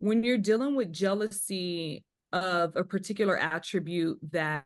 When you're dealing with jealousy of a particular attribute that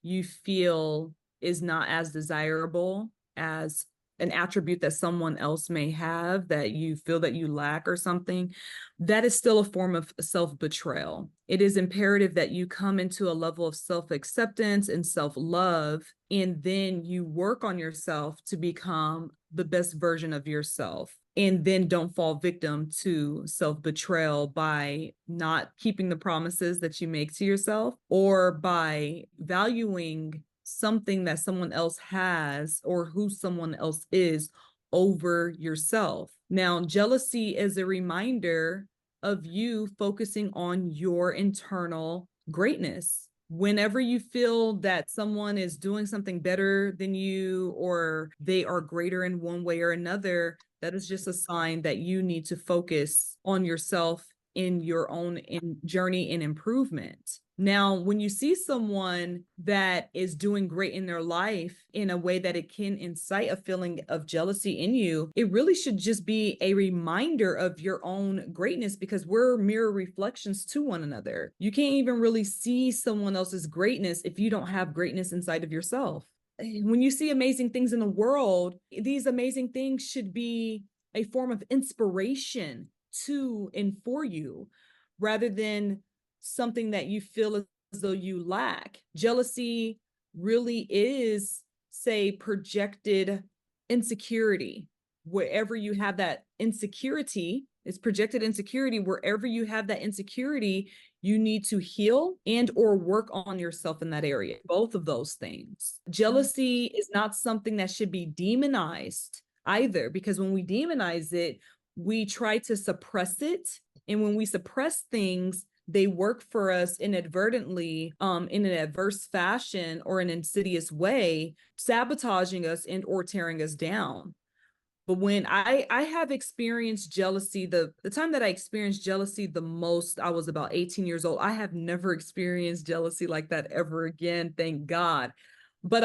you feel is not as desirable as an attribute that someone else may have that you feel that you lack or something, that is still a form of self-betrayal. It is imperative that you come into a level of self-acceptance and self-love, and then you work on yourself to become the best version of yourself. And then don't fall victim to self-betrayal by not keeping the promises that you make to yourself, or by valuing something that someone else has or who someone else is over yourself. Now, jealousy is a reminder of you focusing on your internal greatness. Whenever you feel that someone is doing something better than you, or they are greater in one way or another, that is just a sign that you need to focus on yourself in your own journey and improvement. Now, when you see someone that is doing great in their life in a way that it can incite a feeling of jealousy in you, it really should just be a reminder of your own greatness, because we're mirror reflections to one another. You can't even really see someone else's greatness if you don't have greatness inside of yourself. When you see amazing things in the world, these amazing things should be a form of inspiration to and for you, rather than something that you feel as though you lack. Jealousy really is, say, projected insecurity. Wherever you have that insecurity, it's projected insecurity. Wherever you have that insecurity, you need to heal and or work on yourself in that area. Both of those things. Jealousy is not something that should be demonized either, because when we demonize it, we try to suppress it. And when we suppress things, they work for us inadvertently, in an adverse fashion or an insidious way, sabotaging us and or tearing us down. But when I have experienced jealousy, the time that I experienced jealousy the most, I was about 18 years old. I have never experienced jealousy like that ever again, thank God. But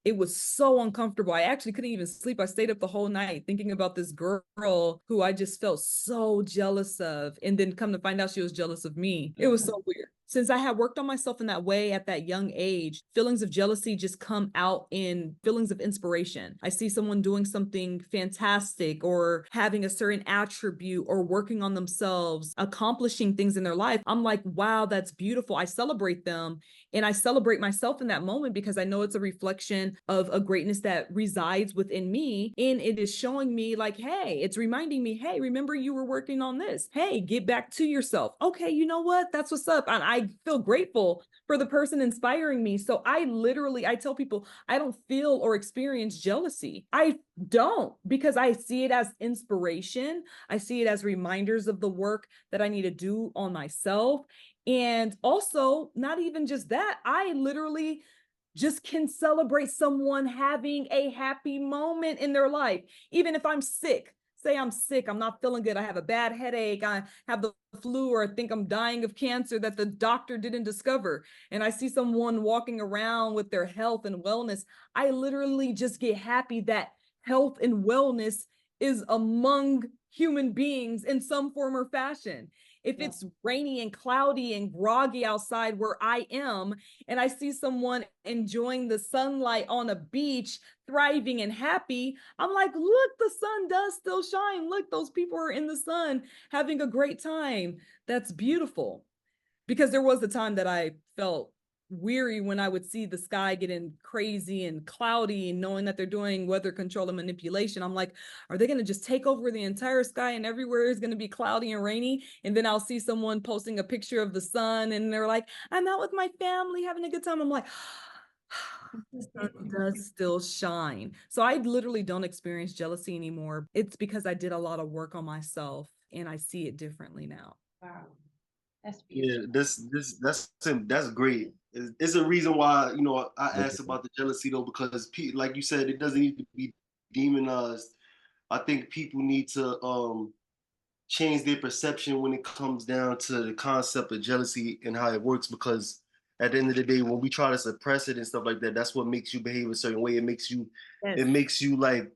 it was so uncomfortable. I actually couldn't even sleep. I stayed up the whole night thinking about this girl who I just felt so jealous of. And then come to find out she was jealous of me. It was so weird. Since I had worked on myself in that way at that young age, feelings of jealousy just come out in feelings of inspiration. I see someone doing something fantastic or having a certain attribute or working on themselves, accomplishing things in their life. I'm like, wow, that's beautiful. I celebrate them. And I celebrate myself in that moment because I know it's a reflection of a greatness that resides within me. And it is showing me like, hey, it's reminding me, hey, remember you were working on this. Hey, get back to yourself. Okay, you know what? That's what's up. And I feel grateful for the person inspiring me. So I tell people, I don't feel or experience jealousy. I don't, because I see it as inspiration. I see it as reminders of the work that I need to do on myself. And also, not even just that, I literally just can celebrate someone having a happy moment in their life. Even if I'm sick, say I'm sick, I'm not feeling good, I have a bad headache, I have the flu, or I think I'm dying of cancer that the doctor didn't discover, and I see someone walking around with their health and wellness, I literally just get happy that health and wellness is among human beings in some form or fashion. If it's rainy and cloudy and groggy outside where I am, and I see someone enjoying the sunlight on a beach, thriving and happy, I'm like, look, the sun does still shine. Look, those people are in the sun having a great time. That's beautiful. Because there was a time that I felt weary when I would see the sky getting crazy and cloudy, and knowing that they're doing weather control and manipulation. I'm like, are they going to just take over the entire sky and everywhere is going to be cloudy and rainy? And then I'll see someone posting a picture of the sun and they're like, I'm out with my family having a good time. I'm like, the sun does still shine. So I literally don't experience jealousy anymore. It's because I did a lot of work on myself and I see it differently now. Wow. That's Yeah, beautiful. that's great. It's a reason why, I asked about the jealousy though, because like you said, it doesn't need to be demonized. I think people need to change their perception when it comes down to the concept of jealousy and how it works, because at the end of the day, when we try to suppress it and stuff like that, that's what makes you behave a certain way. It makes you Yes. it makes you like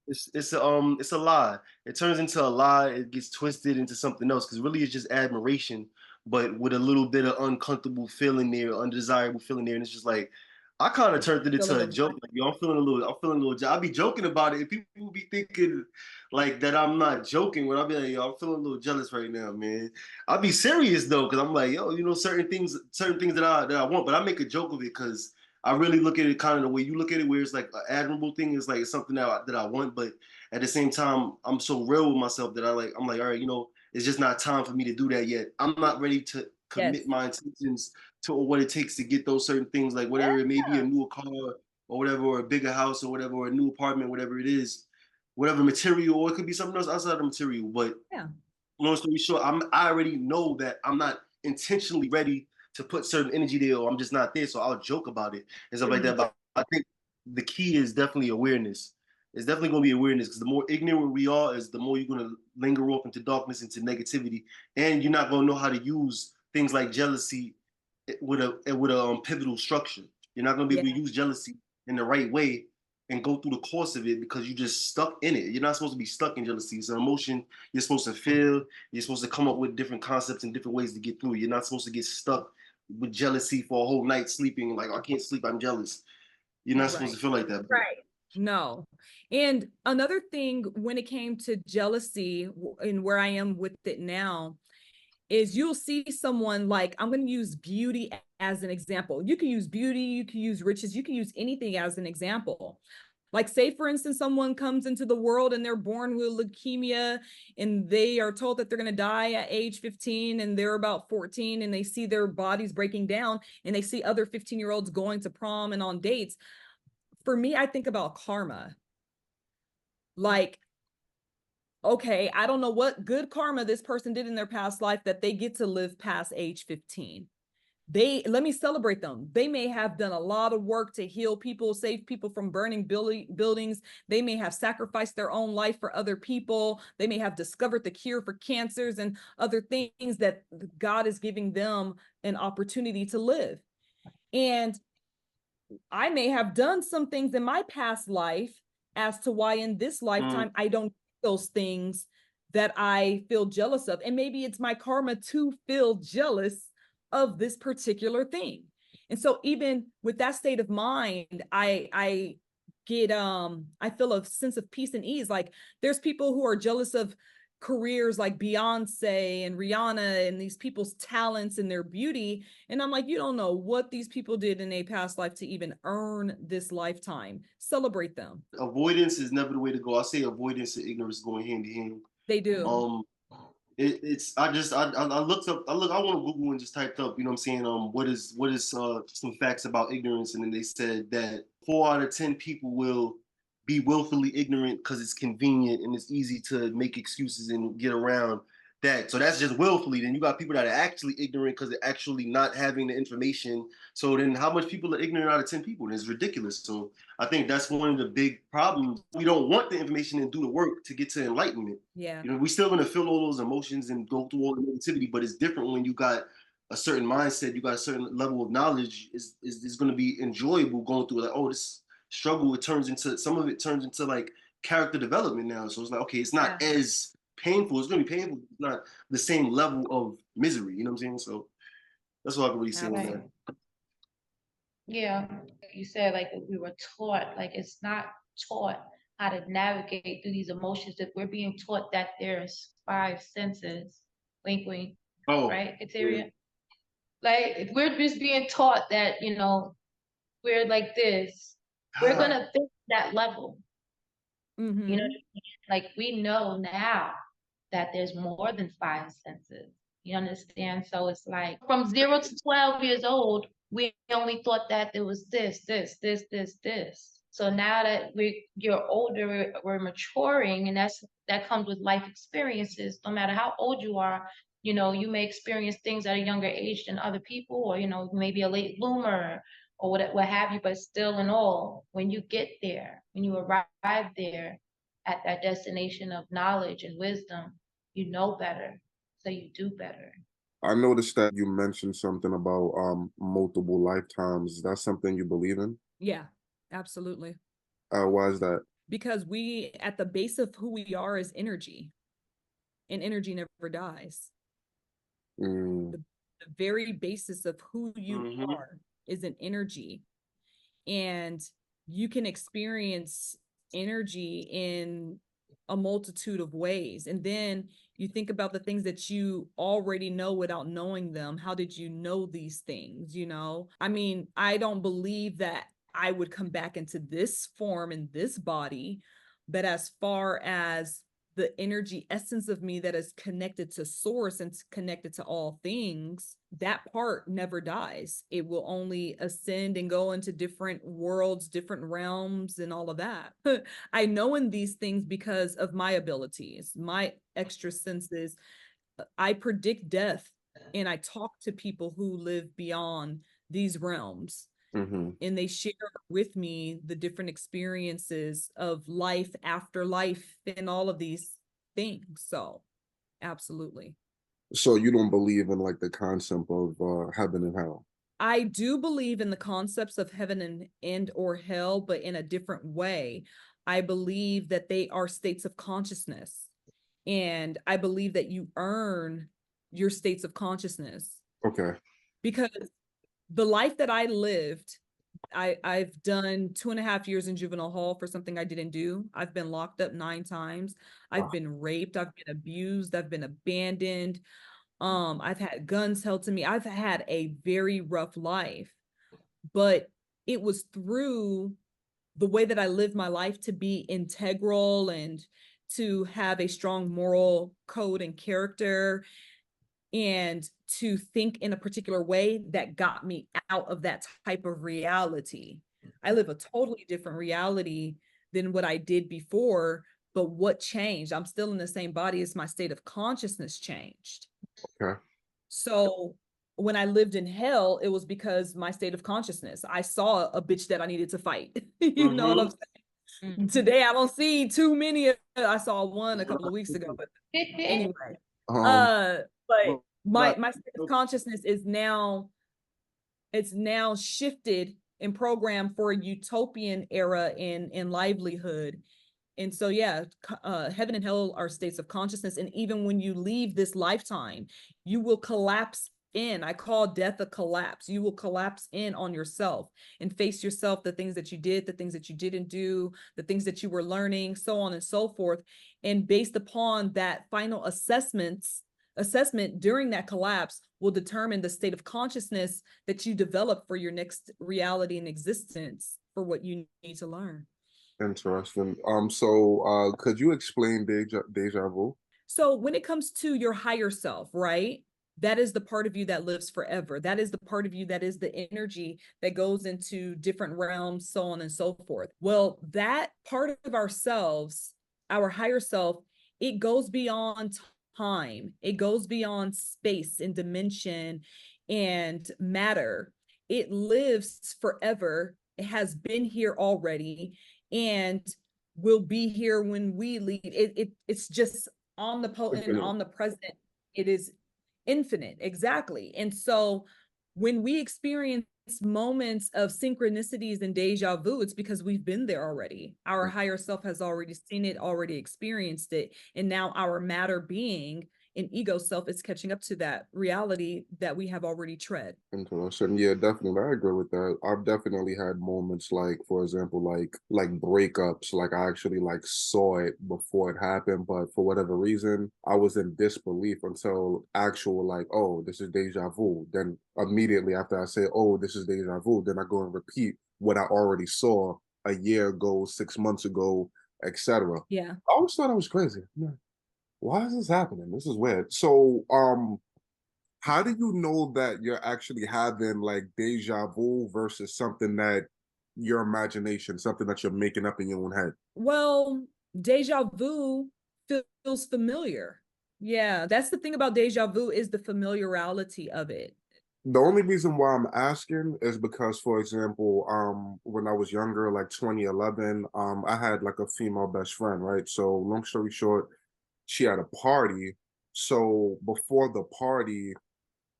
It's a lie. It turns into a lie. It gets twisted into something else because really it's just admiration, but with a little bit of uncomfortable feeling there, undesirable feeling there, and it's just like I kind of turned it Feel a into a little joke. Like, yo, I'm feeling a little. I be joking about it, and people be thinking like that I'm not joking. When I be like, yo, I'm feeling a little jealous right now, man. I be serious though, because I'm like, yo, you know, certain things that I want, but I make a joke of it because I really look at it kind of the way you look at it, where it's like an admirable thing. It's like it's something that I want, but at the same time, I'm so real with myself that I'm like, all right, you know, it's just not time for me to do that yet. I'm not ready to Yes. commit my intentions to what it takes to get those certain things, like whatever it may be, a newer car or whatever, or a bigger house or whatever, or a new apartment, whatever it is, whatever material, or it could be something else outside the material. But Yeah. long story short, I already know that I'm not intentionally ready to put certain energy there, or I'm just not there. So I'll joke about it and stuff like that. But I think the key is definitely awareness. It's definitely going to be awareness, because the more ignorant we are, is the more you're going to linger off into darkness, into negativity, and you're not going to know how to use things like jealousy with a pivotal structure. You're not going to be able to use jealousy in the right way and go through the course of it, because you're just stuck in it. You're not supposed to be stuck in jealousy. It's an emotion you're supposed to feel. You're supposed to come up with different concepts and different ways to get through. You're not supposed to get stuck with jealousy for a whole night sleeping. Like, I can't sleep, I'm jealous. You're not supposed to feel like that. Right. No. And another thing when it came to jealousy and where I am with it now is you'll see someone, like, I'm going to use beauty as an example. You can use beauty, you can use riches, you can use anything as an example. Like, say, for instance, someone comes into the world and they're born with leukemia and they are told that they're going to die at age 15 and they're about 14, and they see their bodies breaking down and they see other 15-year-olds going to prom and on dates. For me, I think about karma. Like, okay, I don't know what good karma this person did in their past life that they get to live past age 15. Let me celebrate them. They may have done a lot of work to heal people, save people from burning buildings. They may have sacrificed their own life for other people. They may have discovered the cure for cancers and other things that God is giving them an opportunity to live. And I may have done some things in my past life as to why in this lifetime I don't do those things that I feel jealous of. And maybe it's my karma to feel jealous of this particular thing. And so even with that state of mind, I get I feel a sense of peace and ease. Like, there's people who are jealous of careers like Beyonce and Rihanna and these people's talents and their beauty. And I'm like, you don't know what these people did in a past life to even earn this lifetime. Celebrate them. Avoidance is never the way to go. I say avoidance and ignorance going hand in hand. They do. It's I looked up, I want to Google and just typed up, you know what I'm saying, what is some facts about ignorance, and then they said that 4 out of 10 people will be willfully ignorant because it's convenient and it's easy to make excuses and get around that. So that's just willfully. Then you got people that are actually ignorant because they're actually not having the information. So then how much people are ignorant out of 10 people? It's ridiculous. So I think that's one of the big problems. We don't want the information and do the work to get to enlightenment. Yeah. You know, we still gonna feel all those emotions and go through all the negativity, but it's different when you got a certain mindset, you got a certain level of knowledge. Is going to be enjoyable going through, like, oh, this struggle, some of it turns into like character development now. So it's like, okay, it's not as painful. It's gonna be painful. It's not the same level of misery. You know what I'm saying? So that's what I can really say on that. Yeah, you said, like, we were taught, like, it's not taught how to navigate through these emotions. If we're being taught that there's 5 senses, wink, wink, right, Kateria? Like, if we're just being taught that, you know, we're like this, we're gonna think that level. You know, like, we know now that there's more than 5 senses. You understand? So it's like from 0 to 12 years old, we only thought that there was this. So now that you're older, we're maturing, and that comes with life experiences. No matter how old you are, you know, you may experience things at a younger age than other people, or, you know, maybe a late bloomer or what have you, but still in all, when you get there, when you arrive there at that destination of knowledge and wisdom, you know better, so you do better. I noticed that you mentioned something about multiple lifetimes. Is that something you believe in? Yeah, absolutely. Why is that? because we, at the base of who we are, is energy, and energy never dies. The very basis of who you are is an energy, and you can experience energy in a multitude of ways. And then you think about the things that you already know without knowing them. How did you know these things? You know, I mean, I don't believe that I would come back into this form in this body, but as far as the energy essence of me that is connected to source and connected to all things, that part never dies. It will only ascend and go into different worlds, different realms, and all of that. I know in these things because of my abilities, my extra senses. I predict death, and I talk to people who live beyond these realms. And they share with me the different experiences of life after life and all of these things. So absolutely. So you don't believe in like the concept of heaven and hell? I do believe in the concepts of heaven and or hell, but in a different way. I believe that they are states of consciousness, and I believe that you earn your states of consciousness. Okay. Because the life that I lived, I've done 2.5 years in juvenile hall for something I didn't do. I've been locked up 9 times. I've been raped. I've been abused. I've been abandoned. I've had guns held to me. I've had a very rough life, but it was through the way that I lived my life to be integral and to have a strong moral code and character, and to think in a particular way that got me out of that type of reality. I live a totally different reality than what I did before, but what changed? I'm still in the same body, as my state of consciousness changed. Okay. So when I lived in hell, it was because my state of consciousness. I saw a bitch that I needed to fight. You know what I'm saying? Today I don't see too many. I saw one a couple of weeks ago, but anyway. But my state of consciousness is now, it's now shifted and programmed for a utopian era in livelihood. And so, yeah, heaven and hell are states of consciousness. And even when you leave this lifetime, you will collapse in. I call death a collapse. You will collapse in on yourself and face yourself, the things that you did, the things that you didn't do, the things that you were learning, so on and so forth. And based upon that final assessment during that collapse will determine the state of consciousness that you develop for your next reality and existence for what you need to learn. Interesting. So could you explain deja vu? So when it comes to your higher self, right? That is the part of you that lives forever. That is the part of you that is the energy that goes into different realms, so on and so forth. Well, that part of ourselves, our higher self, it goes beyond time. It goes beyond space and dimension and matter. It lives forever. It has been here already and will be here when we leave. It's just omnipotent and omnipresent. It is infinite. Exactly. And so when we experience moments of synchronicities and deja vu, it's because we've been there already. Our higher self has already seen it, already experienced it. And now our matter being and ego self is catching up to that reality that we have already tread. Interesting. Yeah, definitely. I agree with that. I've definitely had moments like, for example, like breakups. Like I actually like saw it before it happened, but for whatever reason, I was in disbelief until actual like, oh, this is deja vu. Then immediately after I say, oh, this is deja vu, then I go and repeat what I already saw a year ago, 6 months ago, etc. Yeah. I always thought I was crazy. Why is this happening? This is weird. So, how do you know that you're actually having like deja vu versus something that your imagination, something that you're making up in your own head? Well, deja vu feels familiar. Yeah, that's the thing about deja vu, is the familiarity of it. The only reason why I'm asking is because, for example, when I was younger, like 2011, I had like a female best friend, right? So long story short, she had a party. So before the party,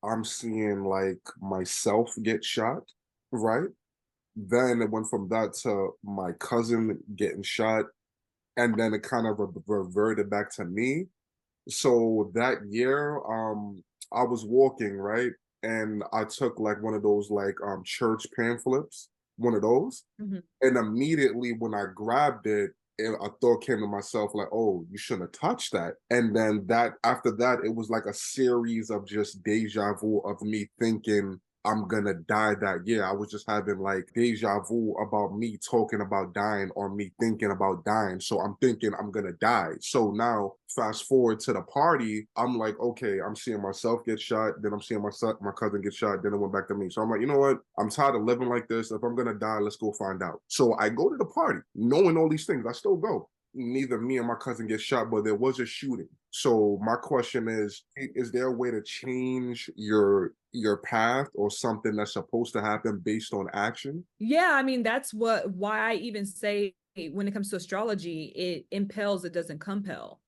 I'm seeing like myself get shot, right? then it went from that to my cousin getting shot, and then it kind of reverted back to me. So that year, I was walking, right? And I took like one of those like church pamphlets, one of those. Mhm. And immediately when I grabbed it, a thought came to myself like, oh, you shouldn't have touched that. And then that after that, it was like a series of just deja vu of me thinking I'm gonna die that year. I was just having like deja vu about me talking about dying or me thinking about dying. So I'm thinking I'm gonna die. So now fast forward to the party, I'm like, okay, I'm seeing myself get shot, then I'm seeing my cousin get shot, then it went back to me. So I'm like, you know what? I'm tired of living like this. If I'm gonna die, let's go find out. So I go to the party, knowing all these things. I still go. Neither me and my cousin get shot, but there was a shooting. So my question is there a way to change your path or something that's supposed to happen based on action? Yeah, I mean, that's why I even say when it comes to astrology, it impels, it doesn't compel.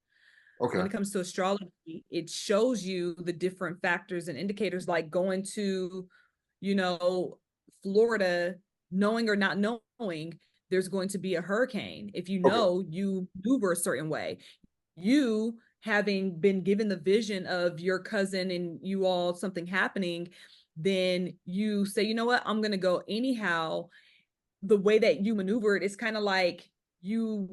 Okay. When it comes to astrology, it shows you the different factors and indicators, like going to, you know, Florida, knowing or not knowing there's going to be a hurricane. If you Okay. know, you maneuver a certain way. You having been given the vision of your cousin and you all something happening, then you say, you know what, I'm going to go anyhow. The way that you maneuvered, it's kind of like you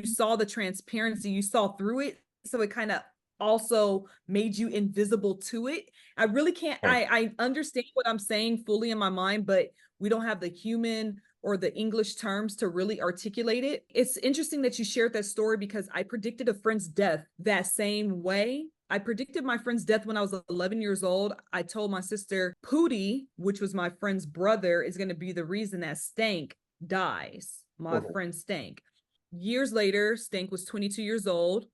saw the transparency, you saw through it, so it kind of also made you invisible to it. I really can't, I understand what I'm saying fully in my mind, but we don't have the human or the English terms to really articulate it. It's interesting that you shared that story because I predicted a friend's death that same way. I predicted my friend's death when I was 11 years old. I told my sister Pootie, which was my friend's brother, is going to be the reason that Stank dies. My friend Stank. Years later, Stank was 22 years old.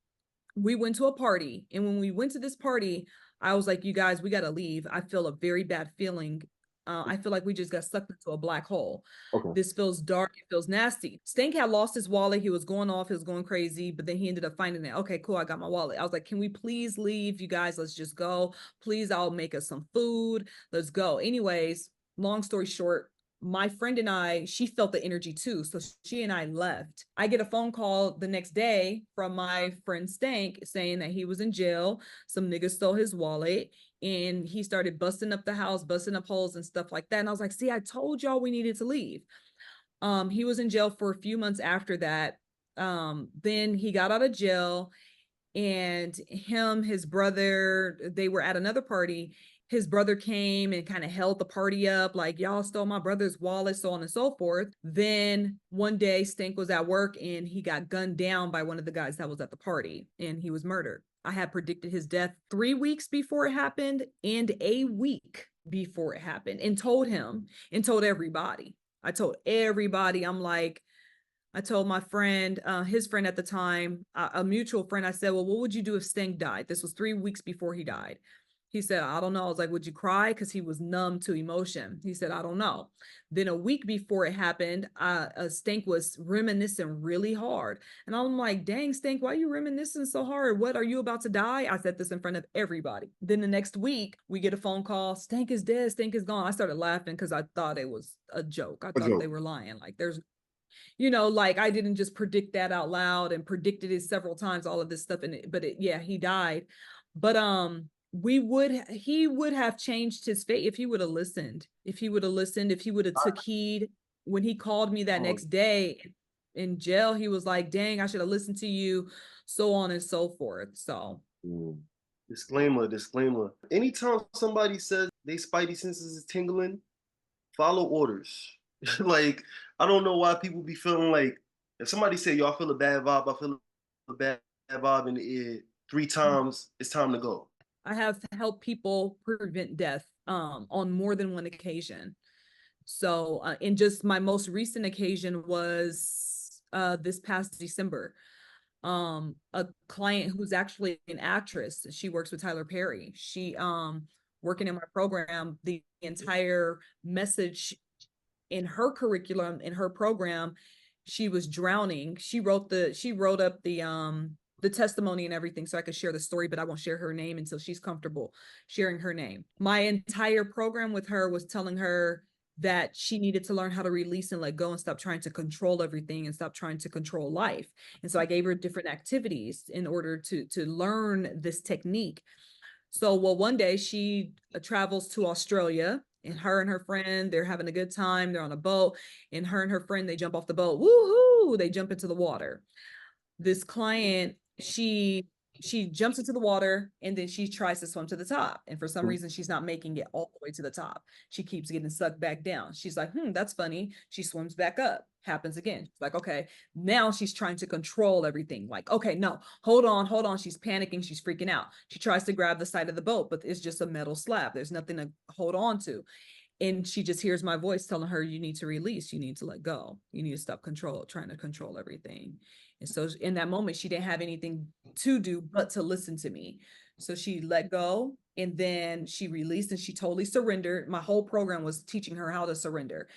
We went to a party. And when we went to this party, I was like, you guys, we got to leave. I feel a very bad feeling. I feel like we just got sucked into a black hole. Okay. This feels dark. It feels nasty. Stank had lost his wallet. He was going off. He was going crazy. But then he ended up finding it. Okay, cool. I got my wallet. I was like, can we please leave? You guys, let's just go. Please, I'll make us some food. Let's go. Anyways, long story short, my friend and I, she felt the energy too. So she and I left. I get a phone call the next day from my friend Stank saying that he was in jail. Some niggas stole his wallet and he started busting up the house, busting up holes and stuff like that. And I was like, see, I told y'all we needed to leave. He was in jail for a few months after that. Then he got out of jail and his brother, they were at another party. His brother came and kind of held the party up, like, y'all stole my brother's wallet, so on and so forth. Then one day, Stink was at work and he got gunned down by one of the guys that was at the party and he was murdered. I had predicted his death 3 weeks before it happened and a week before it happened and told him and told everybody. I told everybody, I'm like, I told my friend, his friend at the time, a mutual friend, I said, well, what would you do if Sting died? This was 3 weeks before he died. He said, I don't know. I was like, would you cry? Because he was numb to emotion. He said, I don't know. Then a week before it happened, Stink was reminiscing really hard. And I'm like, dang, Stink, why are you reminiscing so hard? What, are you about to die? I said this in front of everybody. Then the next week, we get a phone call. Stink is dead. Stink is gone. I started laughing because I thought it was a joke. I thought they were lying. Like there's like I didn't just predict that out loud and predicted it several times, all of this stuff. Yeah, he died. But he would have changed his fate if he would have listened, if he would have took heed. When he called me that next day in jail, he was like, dang, I should have listened to you, so on and so forth. So Disclaimer. Anytime somebody says they spidey senses is tingling, follow orders. Like, I don't know why people be feeling like if somebody say, yo, I feel a bad vibe, I feel a bad vibe in the ear 3 times, it's time to go. I have helped people prevent death on more than one occasion. So, and just my most recent occasion was this past December. A client who's actually an actress, she works with Tyler Perry. She working in my program, the entire message in her curriculum, in her program, she was drowning. She wrote up the testimony and everything so I could share the story, but I won't share her name until she's comfortable sharing her name. My entire program with her was telling her, that she needed to learn how to release and let go and stop trying to control everything and stop trying to control life. And so I gave her different activities in order to learn this technique. So, well, one day she travels to Australia, and her friend, they're having a good time. They're on a boat, and her friend, they jump off the boat. Woohoo! They jump into the water. This client, she jumps into the water, and then she tries to swim to the top. And for some reason, she's not making it all the way to the top. She keeps getting sucked back down. She's like, that's funny. She swims back up. Happens again. She's like, okay, now she's trying to control everything. Like, okay, no, hold on. She's panicking. She's freaking out. She tries to grab the side of the boat, but it's just a metal slab. There's nothing to hold on to. And she just hears my voice telling her, you need to release, you need to let go, you need to stop trying to control everything. And so in that moment, she didn't have anything to do but to listen to me. So she let go, and then she released, and she totally surrendered. My whole program was teaching her how to surrender.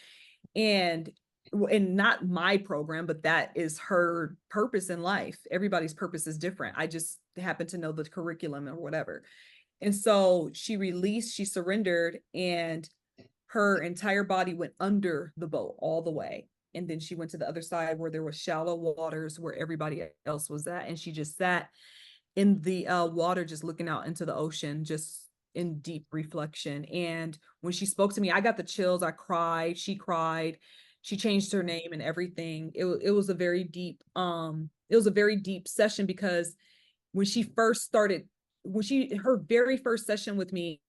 And not my program, but that is her purpose in life. Everybody's purpose is different. I just happen to know the curriculum or whatever. And so she released, she surrendered, and her entire body went under the boat all the way. And then she went to the other side where there were shallow waters where everybody else was at. And she just sat in the water, just looking out into the ocean, just in deep reflection. And when she spoke to me, I got the chills. I cried. She cried. She changed her name and everything. It was a very deep, session, because when she first started, her very first session with me,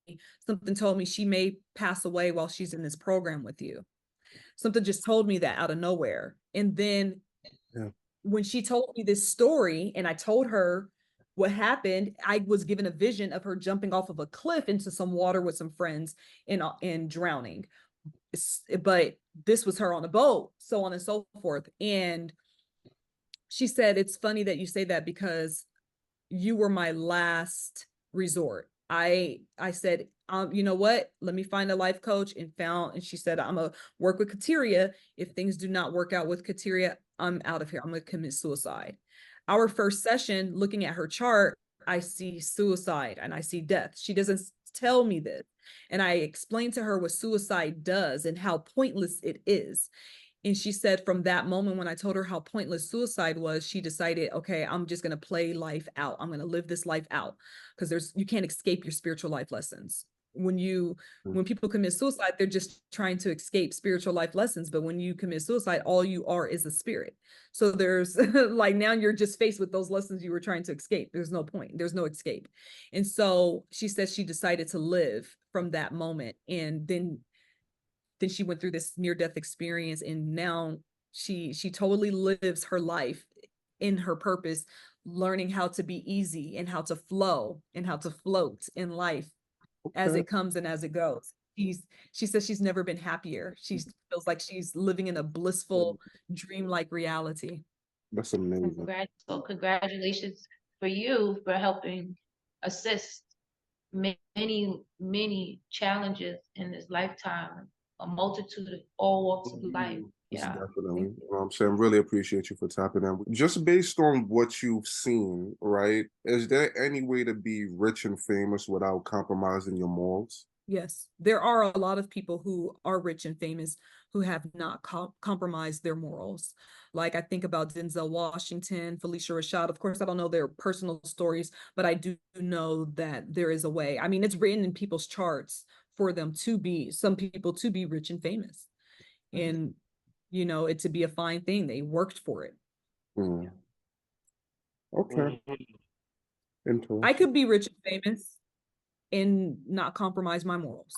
something told me she may pass away while she's in this program with you. Something just told me that out of nowhere. And then when she told me this story and I told her what happened, I was given a vision of her jumping off of a cliff into some water with some friends and drowning. But this was her on a boat, so on and so forth. And she said, it's funny that you say that, because you were my last resort. I said, you know what? Let me find a life coach, and she said, I'm gonna work with Kateria. If things do not work out with Kateria, I'm out of here. I'm gonna commit suicide. Our first session, looking at her chart, I see suicide and I see death. She doesn't tell me this. And I explained to her what suicide does and how pointless it is. And she said from that moment, when I told her how pointless suicide was, she decided, okay, I'm just going to play life out. I'm going to live this life out, because you can't escape your spiritual life lessons. When people commit suicide, they're just trying to escape spiritual life lessons. But when you commit suicide, all you are is a spirit. So there's like, now you're just faced with those lessons you were trying to escape. There's no point. There's no escape. And so she said she decided to live from that moment. And then she went through this near-death experience, and now she totally lives her life in her purpose, learning how to be easy and how to flow and how to float in life as it comes and as it goes. She says she's never been happier. She feels like she's living in a blissful, dreamlike reality. That's amazing. Congratulations for you for helping assist many challenges in this lifetime, a multitude of all walks of life. Yeah, definitely. I'm saying, really appreciate you for tapping in. Just based on what you've seen, right? Is there any way to be rich and famous without compromising your morals? Yes, there are a lot of people who are rich and famous who have not compromised their morals. Like, I think about Denzel Washington, Felicia Rashad. Of course, I don't know their personal stories, but I do know that there is a way. I mean, it's written in people's charts for them some people to be rich and famous. And, it to be a fine thing. They worked for it. Okay. Interesting. I could be rich and famous and not compromise my morals.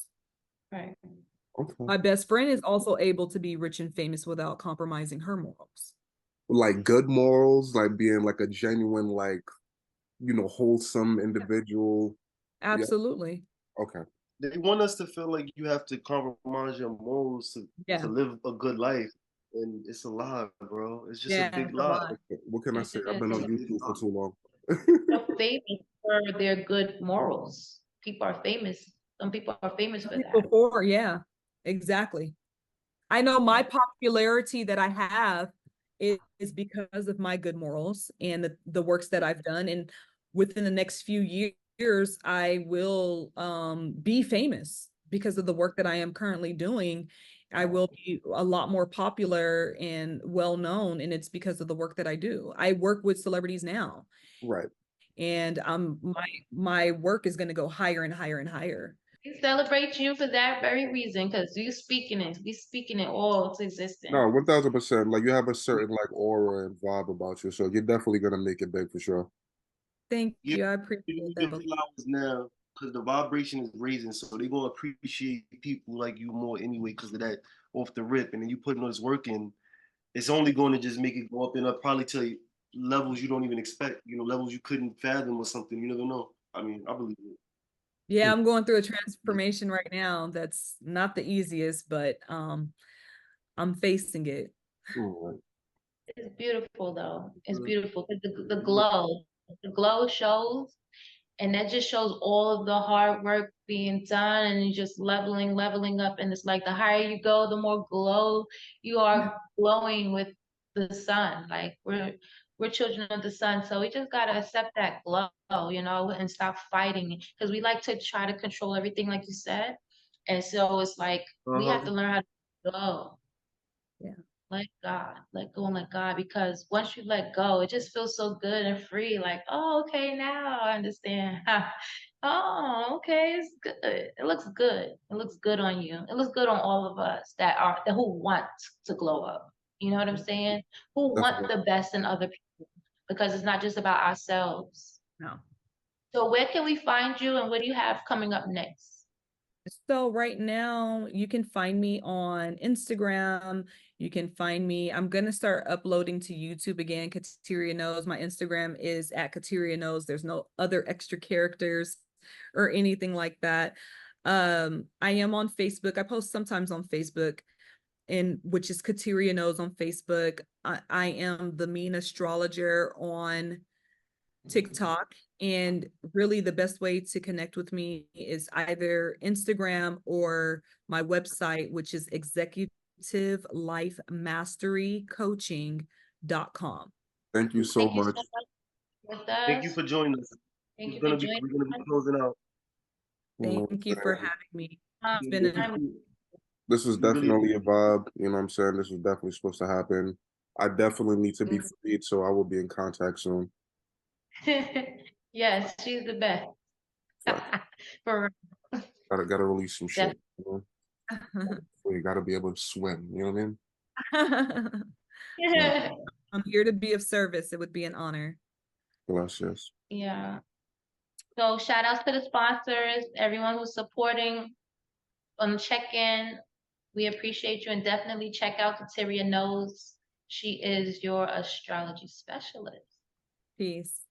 Right. Okay. My best friend is also able to be rich and famous without compromising her morals. Like good morals, like being like a genuine, like, wholesome individual. Absolutely. Yeah. Okay. They want us to feel like you have to compromise your morals to live a good life. And it's a lie, bro. It's just a big lie. What can I say? I've been on YouTube for too long. They're famous for their good morals. People are famous. Some people are famous for that. Before, yeah, exactly. I know my popularity that I have is because of my good morals and the works that I've done. And within the next few years, I will be famous because of the work that I am currently doing. I will be a lot more popular and well known, and it's because of the work that I do. I work with celebrities now, Right. and my work is going to go higher and higher and higher. We celebrate you for that very reason, because we speaking it all to existence. No, 1000%. Like you have a certain like aura and vibe about you, so you're definitely gonna make it big for sure. Thank Yeah, you. I you appreciate give that. flowers now because the vibration is raising, so they're gonna appreciate people like you more anyway because of that off the rip. And then you putting this work in, it's only going to just make it go up and up, probably to levels you don't even expect. You know, levels you couldn't fathom or something. You never know. I mean, I believe it. Yeah, I'm going through a transformation right now. That's not the easiest, but I'm facing it. Right. It's beautiful though. It's Mm. beautiful. The glow shows, and that just shows all of the hard work being done, and you just leveling up. And it's like the higher you go, the more glow you are glowing with the sun. Like we're children of the sun, so we just gotta accept that glow, and stop fighting, because we like to try to control everything, like you said. And so it's like we have Uh-huh. to learn how to glow. Yeah. Let God, let go and let God, because once you let go, it just feels so good and free. Like, oh, okay, now I understand. Oh, okay, it's good. It looks good. It looks good on you. It looks good on all of us who want to glow up. You know what I'm saying? Who want Definitely. the best in other people, because it's not just about ourselves. No. So where can we find you, and what do you have coming up next? So right now you can find me on Instagram. You can find me. I'm going to start uploading to YouTube again. Kateria Knows. My Instagram is at Kateria Knows. There's no other extra characters or anything like that. I am on Facebook. I post sometimes on Facebook, and which is Kateria Knows on Facebook. I am the Mean Astrologer on TikTok. And really, the best way to connect with me is either Instagram or my website, which is executivelifemasterycoaching.com. Thank you so Thank you so much. much with Thank you us. for joining us. Thank We're you for gonna be joining closing out. You know what I'm Thank you for saying? having me. It's us. been an This was We really definitely a vibe. You know what I'm saying? This was definitely supposed to happen. I definitely need to be freed, so I will be in contact soon. Yes, she's the best. Fact. For Gotta release some def- shit. You know? You gotta be able to swim. You know what I mean? Yeah. I'm here to be of service. It would be an honor. Gracias. Yeah. So shout outs to the sponsors, everyone who's supporting on the check-in. We appreciate you, and definitely check out Kateria Knows. She is your astrology specialist. Peace.